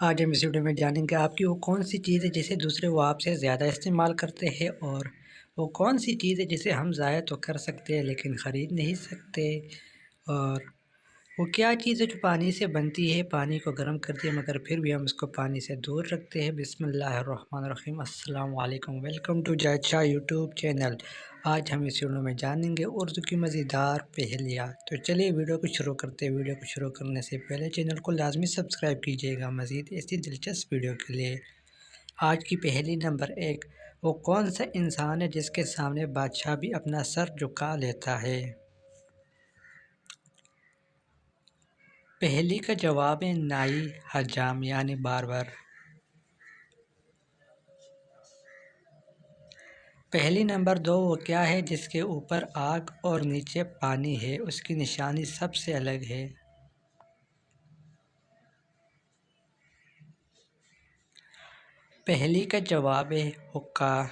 आज हम इस वीडियो में जानेंगे आपकी वो कौन सी चीज़ है जिसे दूसरे वो आपसे ज़्यादा इस्तेमाल करते हैं और वो कौन सी चीज़ है जिसे हम ज़ाया तो कर सकते हैं लेकिन ख़रीद नहीं सकते। और वो क्या चीज़ है जो पानी से बनती है, पानी को गर्म करती है मगर फिर भी हम उसको पानी से दूर रखते हैं। बिस्मिल्लाहिर्रहमानिर्रहीम, अस्सलाम वालेकुम, वेलकम टू जायद यूट्यूब चैनल। आज हम इस वीडियो में जानेंगे उर्दू की मज़ेदार पहेलियाँ। तो चलिए वीडियो को शुरू करते हैं। वीडियो को शुरू करने से पहले चैनल को लाजमी सब्सक्राइब कीजिएगा मज़ीद ऐसी दिलचस्प वीडियो के लिए। आज की पहेली नंबर 1, वो कौन सा इंसान है जिसके सामने बादशाह भी अपना सर झुका लेता है। पहेली का जवाब है नाई, हजाम यानी बार्बर। पहेली नंबर 2, वो क्या है जिसके ऊपर आग और नीचे पानी है, उसकी निशानी सबसे अलग है। पहेली का जवाब है हुक्का।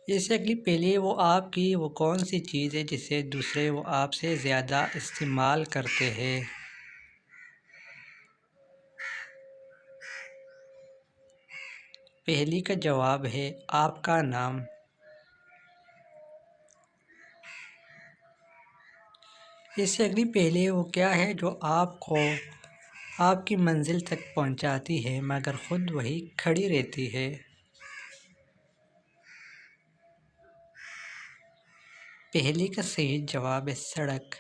इससे अगली पहेली, वो कौन सी चीज़ है जिसे दूसरे वो आपसे ज़्यादा इस्तेमाल करते हैं। पहेली का जवाब है आपका नाम। इससे अगली पहेली, वो क्या है जो आपको आपकी मंजिल तक पहुंचाती है मगर खुद वही खड़ी रहती है। पहेली का सही जवाब है सड़क।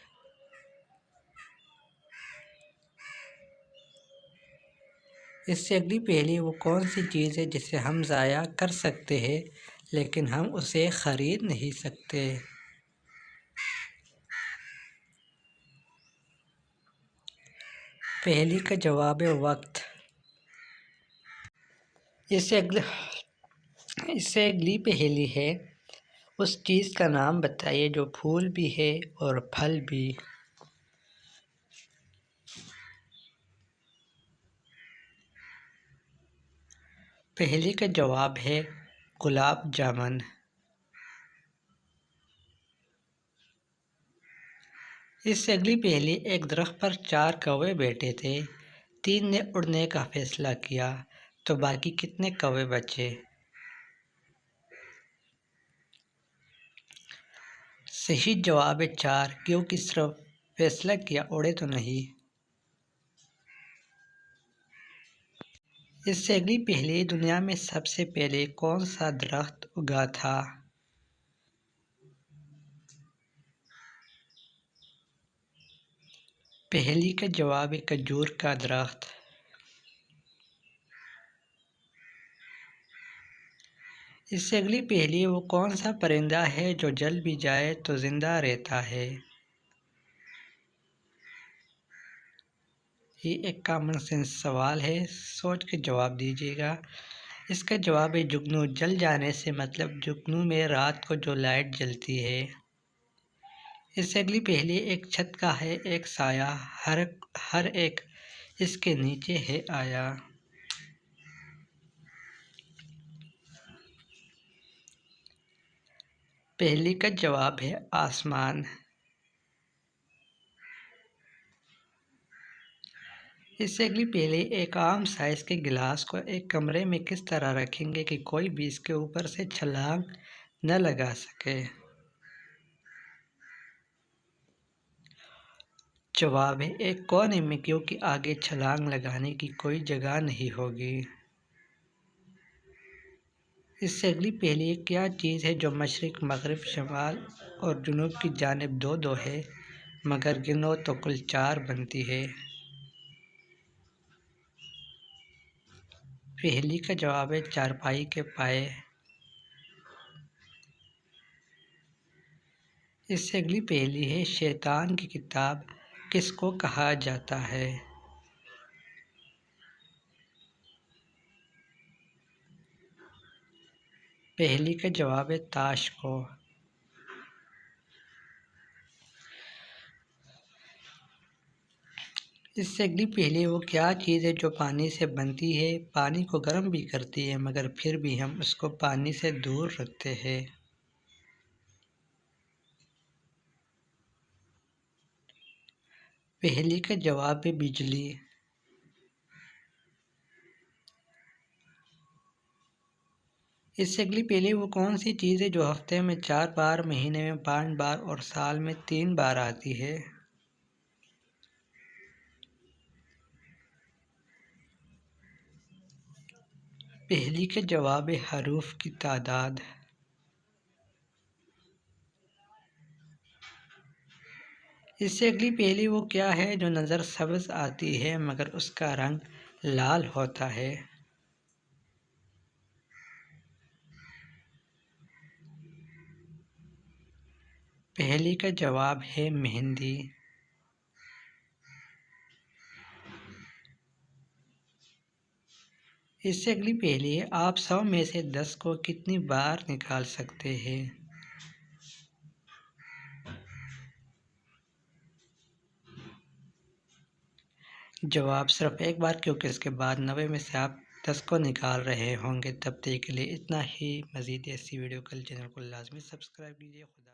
इससे अगली पहेली, वो कौन सी चीज़ है जिसे हम ज़ाया कर सकते हैं लेकिन हम उसे ख़रीद नहीं सकते। पहेली का जवाब है वक्त। इससे अगली इससे अगली पहेली है, उस चीज़ का नाम बताइए जो फूल भी है और फल भी। पहेली का जवाब है गुलाब जामुन। इससे अगली पहेली, एक दरख्त पर 4 कौवे बैठे थे, 3 ने उड़ने का फैसला किया तो बाकी कितने कौवे बचे। सही जवाब है 4, क्योंकि सिर्फ फैसला किया, उड़े तो नहीं। इससे अगली पहेली, दुनिया में सबसे पहले कौन सा दरख्त उगा था। पहेली का जवाब है खजूर का दरख्त। इससे अगली पहेली, वो कौन सा परिंदा है जो जल भी जाए तो जिंदा रहता है। ये एक कॉमन सेंस सवाल है, सोच के जवाब दीजिएगा। इसका जवाब है जुगनू। जल जाने से मतलब जुगनू में रात को जो लाइट जलती है। इससे अगली पहेली, एक छत का है एक साया, हर हर एक इसके नीचे है आया। पहेली का जवाब है आसमान। इससे अगली पहेली, एक आम साइज के गिलास को एक कमरे में किस तरह रखेंगे कि कोई भी इसके ऊपर से छलांग न लगा सके। जवाब है एक कोने में, क्योंकि आगे छलांग लगाने की कोई जगह नहीं होगी। इससे अगली पहेली, क्या चीज़ है जो मशरिक, मगरिब, शमाल और जुनूब की जानिब दो दो है मगर गिनो तो कुल 4 बनती है। पहेली का जवाब है चारपाई के पाए। इससे अगली पहेली है, शैतान की किताब किसको कहा जाता है। पहेली का जवाब है ताश को। इससे अगली पहेली, वो क्या चीज़ है जो पानी से बनती है, पानी को गर्म भी करती है मगर फिर भी हम उसको पानी से दूर रखते हैं। पहेली का जवाब है बिजली। इससे अगली पहेली वो कौन सी चीज़ है जो हफ्ते में 4 बार, महीने में 5 बार और साल में 3 बार आती है? पहेली का जवाब है हरूफ की तादाद। इससे अगली पहेली वो क्या है जो नज़र सब्ज आती है मगर उसका रंग लाल होता है? पहेली का जवाब है मेहंदी। इससे अगली पहेली है आप 100 में से 10 को कितनी बार निकाल सकते हैं? जवाब सिर्फ एक बार, क्योंकि इसके बाद 90 में से आप 10 को निकाल रहे होंगे। तब तक के लिए इतना ही। मज़ीद ऐसी वीडियो के लिए चैनल को लाजमी सब्सक्राइब कीजिए। खुदा